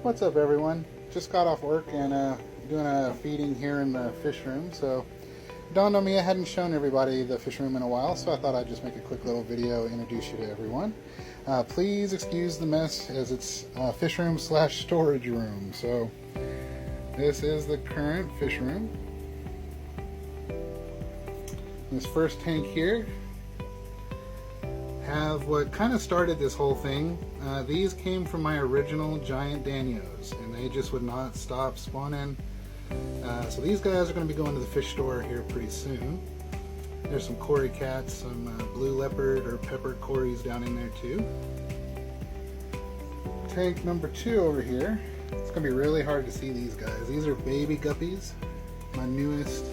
What's up, everyone? Just got off work and doing a feeding here in the fish room. So dawned on me I hadn't shown everybody the fish room in a while, so I thought I'd just make a quick little video, introduce you to everyone. Please excuse the mess, as it's fish room / storage room. So this is the current fish room. This first tank here have what kind of started this whole thing. These came from my original giant Danios, and they just would not stop spawning. So these guys are going to be going to the fish store here pretty soon. There's some cory cats, some blue leopard or pepper cories down in there too. Tank number 2 over here. It's going to be really hard to see these guys. These are baby guppies, my newest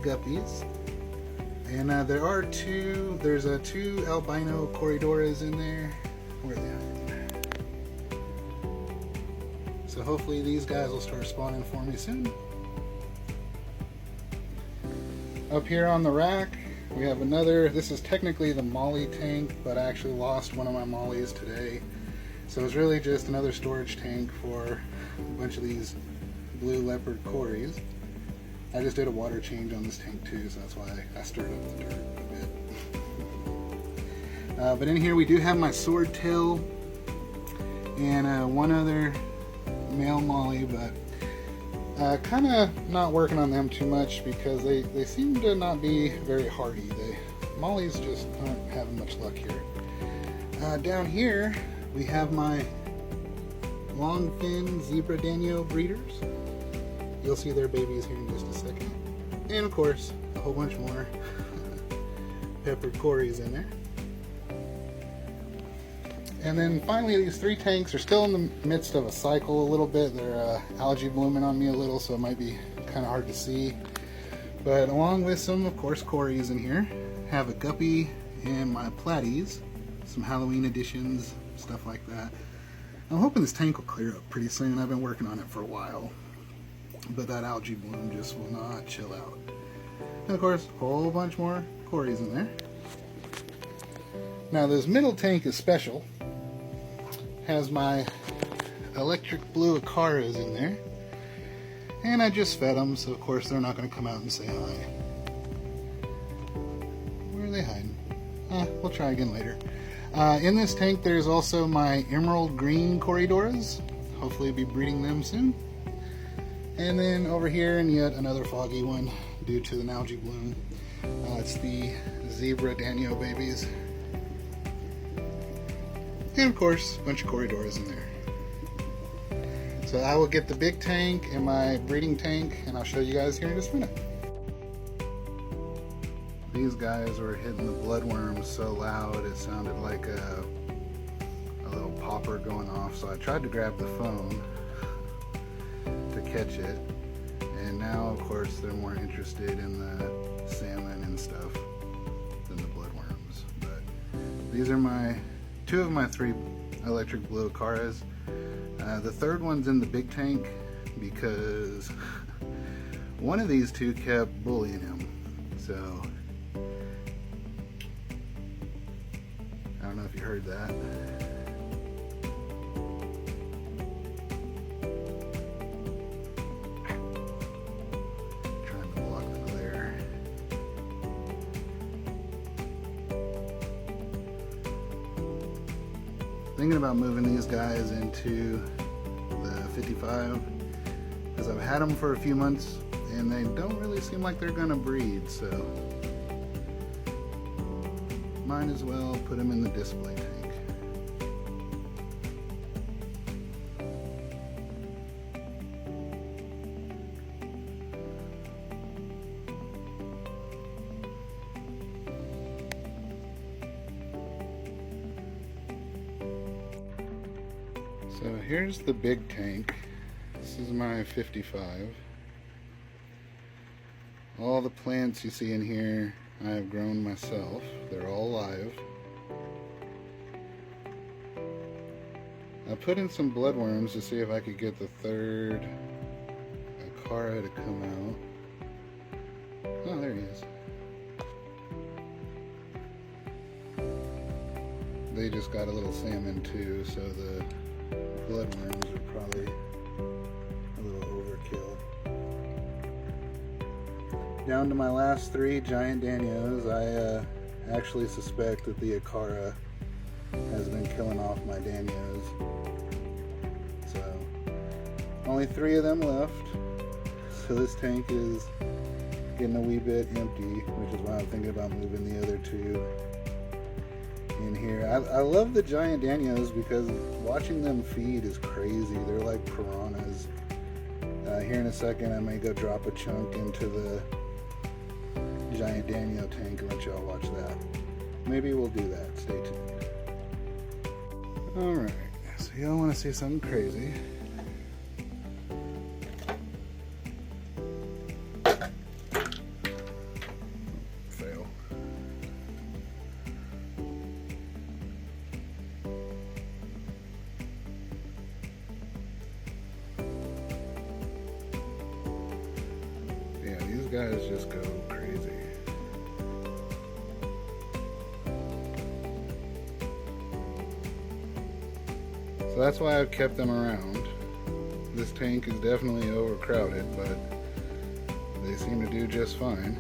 guppies. And there's two albino corridoras in there. Where are they at? So hopefully these guys will start spawning for me soon. Up here on the rack, we have another, this is technically the molly tank, but I actually lost one of my mollies today. So it's really just another storage tank for a bunch of these blue leopard cories. I just did a water change on this tank too, so that's why I stirred up the dirt a bit. But in here we do have my swordtail and one other male molly, but kind of not working on them too much because they seem to not be very hardy. Mollies just aren't having much luck here. Down here we have my long fin zebra danio breeders. You'll see their babies here in just a second. And of course, a whole bunch more pepper cories in there. And then finally, these 3 tanks are still in the midst of a cycle a little bit. They're algae blooming on me a little, so it might be kind of hard to see. But along with some, of course, cories in here, have a guppy and my platies, some Halloween editions, stuff like that. I'm hoping this tank will clear up pretty soon. I've been working on it for a while, but that algae bloom just will not chill out. And of course, a whole bunch more cories in there. Now this middle tank is special. Has my electric blue acaras in there. And I just fed them, so of course they're not going to come out and say hi. Where are they hiding? We'll try again later. In this tank there's also my emerald green corridoras. Hopefully be breeding them soon. And then over here, and yet another foggy one due to an algae bloom. It's the zebra danio babies. And of course, a bunch of corridoras in there. So I will get the big tank and my breeding tank, and I'll show you guys here in just a minute. These guys were hitting the bloodworms so loud it sounded like a little popper going off. So I tried to grab the phone to catch it, and now of course they're more interested in the salmon and stuff than the bloodworms. But these are 2 of my 3 electric blue acaras. The third one's in the big tank because one of these 2 kept bullying him. So I don't know if you heard that. Thinking about moving these guys into the 55 because I've had them for a few months and they don't really seem like they're gonna breed, so might as well put them in the display tank. So here's the big tank. This is my 55. All the plants you see in here I have grown myself. They're all live. I put in some bloodworms to see if I could get the 3rd acara to come out. Oh, there he is. They just got a little salmon too, so the bloodworms are probably a little overkill. Down to my last 3 giant danios. I actually suspect that the Akara has been killing off my danios. So, only 3 of them left. So this tank is getting a wee bit empty, which is why I'm thinking about moving the other 2 in here. I love the giant danios because watching them feed is crazy. They're like piranhas. Here in a second I may go drop a chunk into the giant danio tank and let y'all watch that. Maybe we'll do that. Stay tuned. Alright, so y'all want to see something crazy. Fail. Yeah, these guys just go crazy. So that's why I've kept them around. This tank is definitely overcrowded, but they seem to do just fine.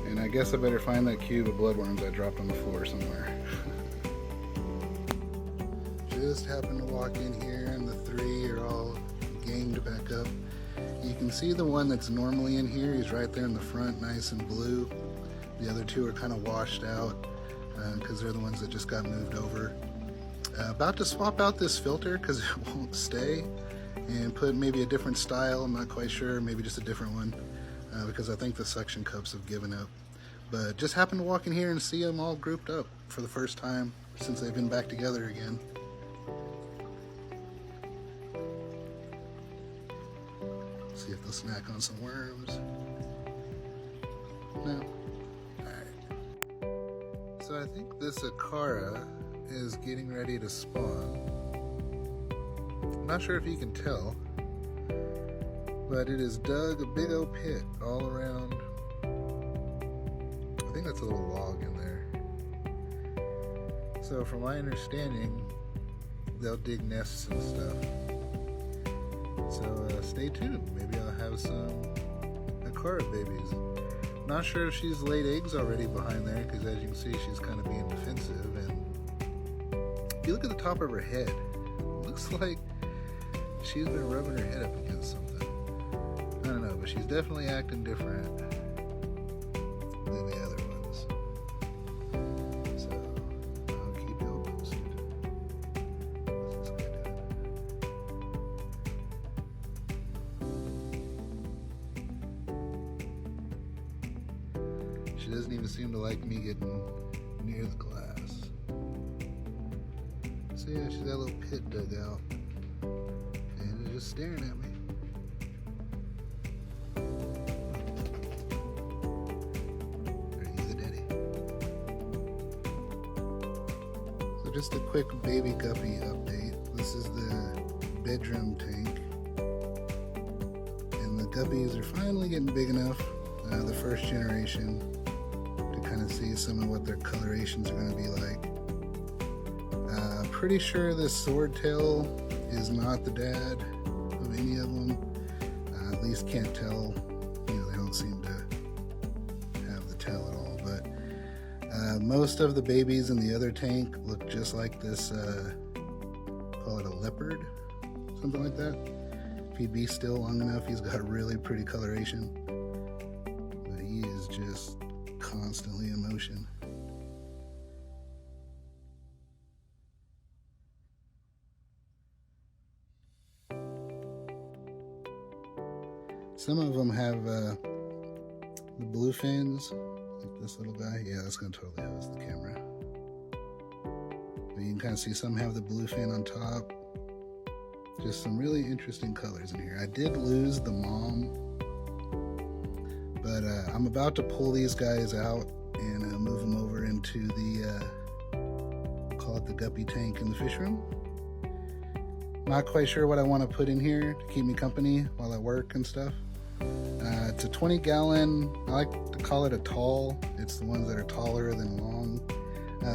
And I guess I better find that cube of bloodworms I dropped on the floor somewhere. Just happened to walk in here and the 3 are all ganged back up. You can see the one that's normally in here, he's right there in the front, nice and blue. The other 2 are kind of washed out because they're the ones that just got moved over. About to swap out this filter because it won't stay and put maybe a different style. I'm not quite sure, maybe just a different one because I think the suction cups have given up. But just happened to walk in here and see them all grouped up for the first time since they've been back together again. See if they'll snack on some worms. No? Alright. So I think this Akara is getting ready to spawn. I'm not sure if you can tell, but it has dug a big old pit all around. I think that's a little log in there. So from my understanding, they'll dig nests and stuff. So stay tuned. Maybe I'll have some Akara babies. Not sure if she's laid eggs already behind there, because as you can see, she's kind of being defensive. And if you look at the top of her head, it looks like she's been rubbing her head up against something. I don't know, but she's definitely acting different than the other ones. So, I'll keep y'all posted. What's this guy doing? She doesn't even seem to like me getting near the glass. So yeah, she's got a little pit dug out and is just staring at me. Are you the daddy? So just a quick baby guppy update. This is the bedroom tank. And the guppies are finally getting big enough, the first generation, to kind of see some of what their colorations are going to be like. Pretty sure this swordtail is not the dad of any of them. At least can't tell. You know, they don't seem to have the tail at all. But most of the babies in the other tank look just like this. Call it a leopard, something like that. If he'd be still long enough, he's got a really pretty coloration. But he is just constantly in motion. Some of them have the blue fins, like this little guy. Yeah, that's gonna totally host the camera. But you can kind of see some have the blue fin on top. Just some really interesting colors in here. I did lose the mom, but I'm about to pull these guys out and move them over into the, call it the guppy tank in the fish room. Not quite sure what I want to put in here to keep me company while I work and stuff. It's a 20 gallon, I like to call it a tall. It's the ones that are taller than long.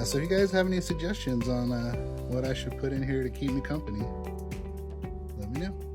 So if you guys have any suggestions on what I should put in here to keep me company, let me know.